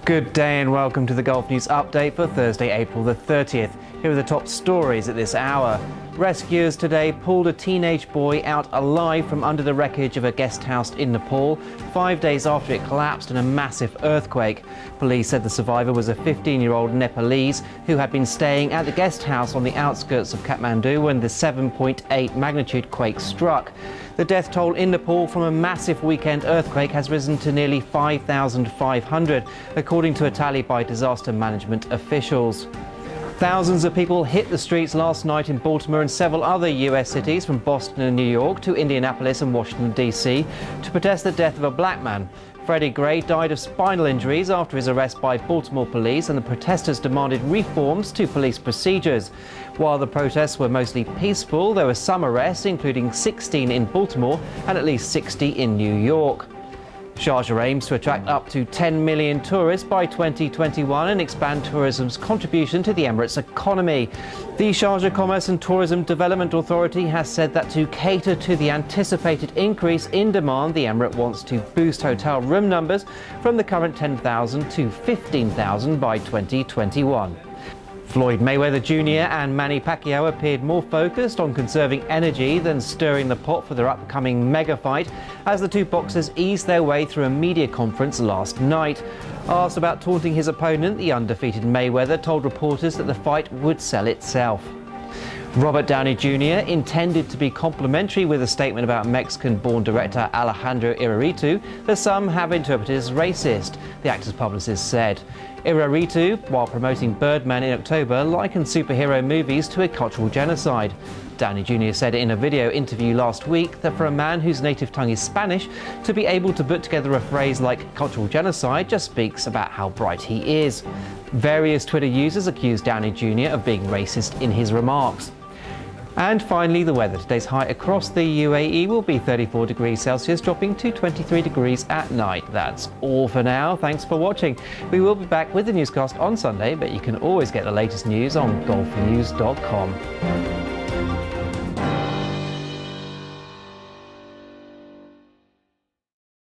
Good day and welcome to the Golf News Update for Thursday, April the 30th. Here are the top stories at this hour. Rescuers today pulled a teenage boy out alive from under the wreckage of a guest house in Nepal, 5 days after it collapsed in a massive earthquake. Police said the survivor was a 15-year-old Nepalese who had been staying at the guest house on the outskirts of Kathmandu when the 7.8 magnitude quake struck. The death toll in Nepal from a massive weekend earthquake has risen to nearly 5,500, according to a tally by disaster management officials. Thousands of people hit the streets last night in Baltimore and several other US cities, from Boston and New York to Indianapolis and Washington, D.C., to protest the death of a black man. Freddie Gray died of spinal injuries after his arrest by Baltimore police, and the protesters demanded reforms to police procedures. While the protests were mostly peaceful, there were some arrests, including 16 in Baltimore and at least 60 in New York. Sharjah aims to attract up to 10 million tourists by 2021 and expand tourism's contribution to the Emirates' economy. The Sharjah Commerce and Tourism Development Authority has said that to cater to the anticipated increase in demand, the Emirate wants to boost hotel room numbers from the current 10,000 to 15,000 by 2021. Floyd Mayweather Jr. and Manny Pacquiao appeared more focused on conserving energy than stirring the pot for their upcoming mega fight as the two boxers eased their way through a media conference last night. Asked about taunting his opponent, the undefeated Mayweather told reporters that the fight would sell itself. Robert Downey Jr. intended to be complimentary with a statement about Mexican-born director Alejandro Iñárritu that some have interpreted as racist, the actor's publicist said. Iñárritu, while promoting Birdman in October, likened superhero movies to a cultural genocide. Downey Jr. said in a video interview last week that for a man whose native tongue is Spanish, to be able to put together a phrase like cultural genocide just speaks about how bright he is. Various Twitter users accused Downey Jr. of being racist in his remarks. And finally, the weather. Today's high across the UAE will be 34 degrees Celsius, dropping to 23 degrees at night. That's all for now. Thanks for watching. We will be back with the newscast on Sunday, but you can always get the latest news on golfnews.com.